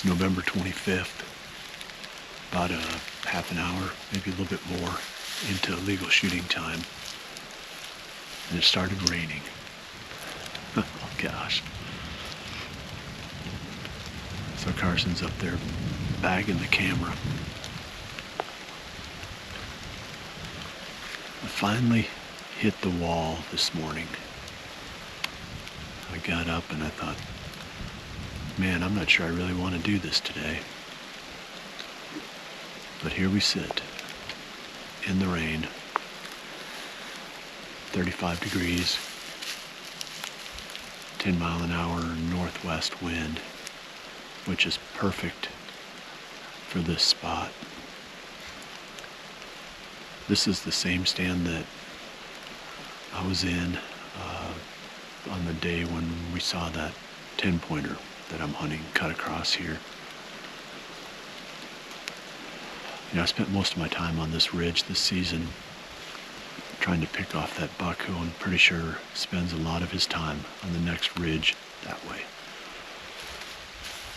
November 25th, about a half an hour, maybe a little bit more into legal shooting time, and it started raining. Oh gosh. So Carson's up there bagging the camera. I finally hit the wall this morning. I got up and I thought, man, I'm not sure I really want to do this today. But here we sit in the rain, 35 degrees, 10-mile-an-hour northwest wind, which is perfect for this spot. This is the same stand that I was in on the day when we saw that 10-pointer that I'm hunting cut across here. You know, I spent most of my time on this ridge this season trying to pick off that buck who I'm pretty sure spends a lot of his time on the next ridge that way.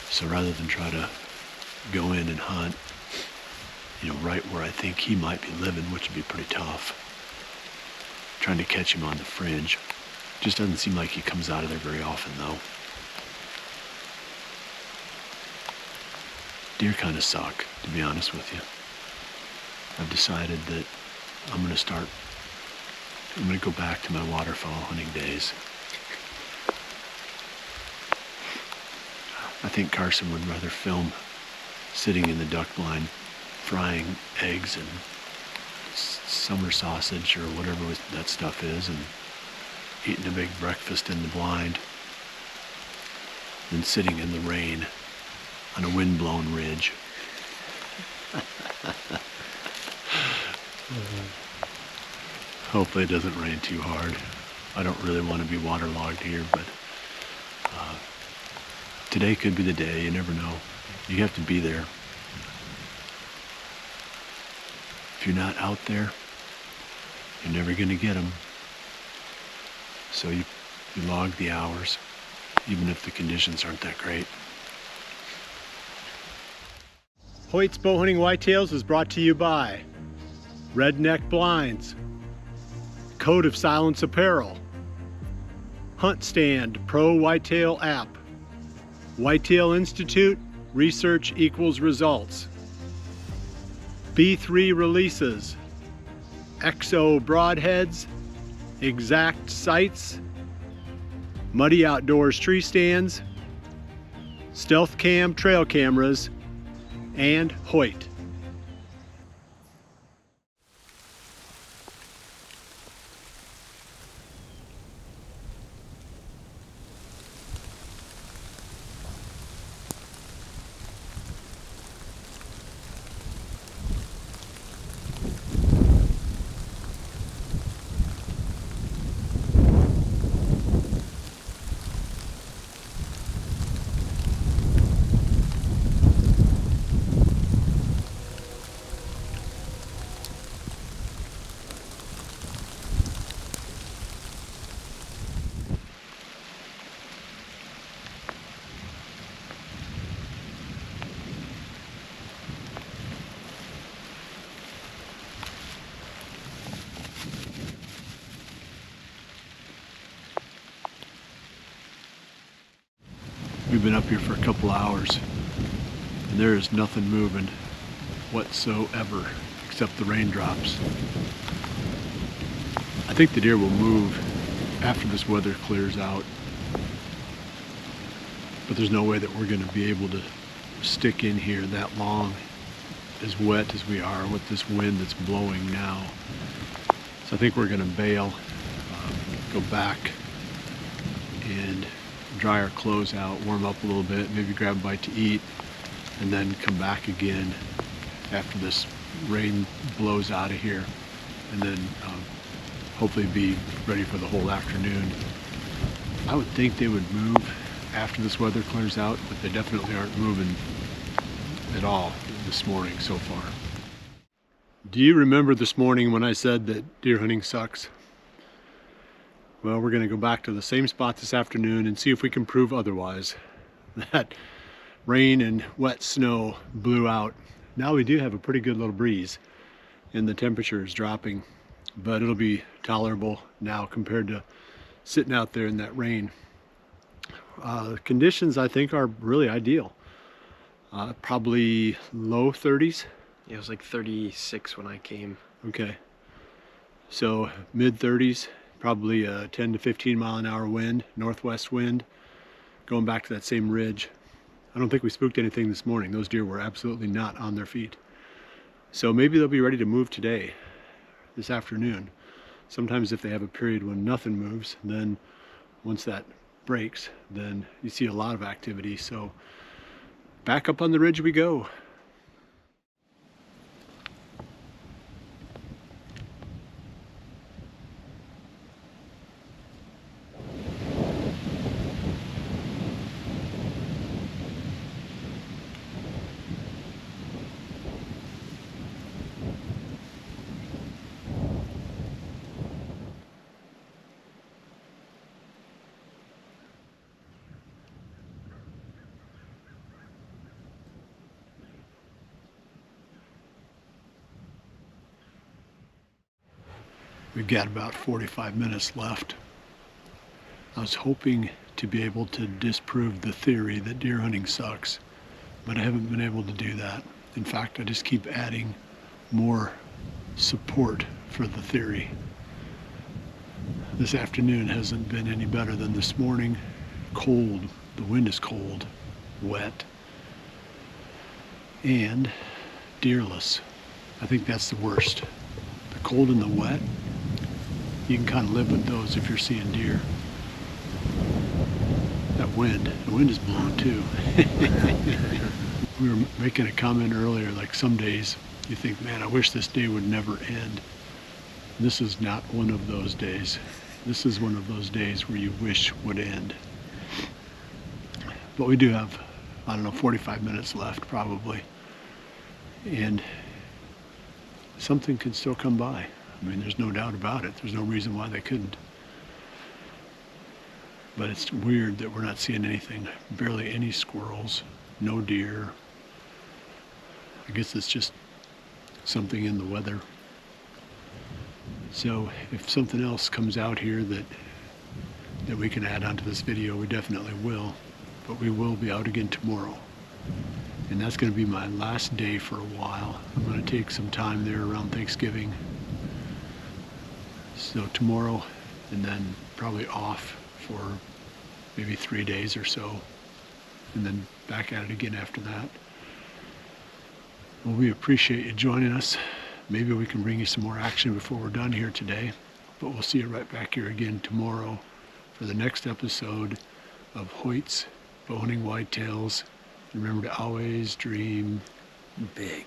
So rather than try to go in and hunt, you know, right where I think he might be living, which would be pretty tough, trying to catch him on the fringe. Just doesn't seem like he comes out of there very often though. Deer kind of suck, to be honest with you. I've decided that I'm going to go back to my waterfowl hunting days. I think Carson would rather film sitting in the duck blind frying eggs and summer sausage or whatever that stuff is and eating a big breakfast in the blind than sitting in the rain on a wind-blown ridge. Hopefully it doesn't rain too hard. I don't really want to be waterlogged here, but today could be the day. You never know. You have to be there. If you're not out there, you're never going to get them. So you log the hours, even if the conditions aren't that great. Hoyt's Bowhunting Whitetails is brought to you by Redneck Blinds, Code of Silence Apparel, Hunt Stand Pro Whitetail App, Whitetail Institute, Research Equals Results, B3 Releases, XO Broadheads, Exact Sights, Muddy Outdoors Tree Stands, Stealth Cam Trail Cameras, and Hoyt. We've been up here for a couple hours and there is nothing moving whatsoever except the raindrops. I think the deer will move after this weather clears out, but there's no way that we're going to be able to stick in here that long as wet as we are with this wind that's blowing now. So I think we're going to bail, go back and dry our clothes out, warm up a little bit, maybe grab a bite to eat, and then come back again after this rain blows out of here, and then hopefully be ready for the whole afternoon. I would think they would move after this weather clears out, but they definitely aren't moving at all this morning so far. Do you remember this morning when I said that deer hunting sucks? Well, we're going to go back to the same spot this afternoon and see if we can prove otherwise. That rain and wet snow blew out. Now we do have a pretty good little breeze and the temperature is dropping, but it'll be tolerable now compared to sitting out there in that rain. Conditions I think are really ideal. Probably low 30s. Yeah, it was like 36 when I came. Okay. So mid 30s, probably a 10 to 15 mile an hour wind, northwest wind, going back to that same ridge. I don't think we spooked anything this morning. Those deer were absolutely not on their feet. So maybe they'll be ready to move today, this afternoon. Sometimes if they have a period when nothing moves, then once that breaks, then you see a lot of activity. So back up on the ridge we go. We've got about 45 minutes left. I was hoping to be able to disprove the theory that deer hunting sucks, but I haven't been able to do that. In fact, I just keep adding more support for the theory. This afternoon hasn't been any better than this morning. Cold, the wind is cold, wet, and deerless. I think that's the worst. The cold and the wet, you can kind of live with those if you're seeing deer. That wind, the wind is blowing too. We were making a comment earlier, like some days you think, man, I wish this day would never end. This is not one of those days. This is one of those days where you wish would end. But we do have, I don't know, 45 minutes left probably. And something can still come by. I mean, there's no doubt about it. There's no reason why they couldn't. But it's weird that we're not seeing anything. Barely any squirrels, no deer. I guess it's just something in the weather. So if something else comes out here that we can add onto this video, we definitely will. But we will be out again tomorrow. And that's going to be my last day for a while. I'm going to take some time there around Thanksgiving. So tomorrow, and then probably off for maybe 3 days or so, and then back at it again after that. Well, we appreciate you joining us. Maybe we can bring you some more action before we're done here today, but we'll see you right back here again tomorrow for the next episode of Hoyt's Bowhunting Whitetails. Remember to always dream big.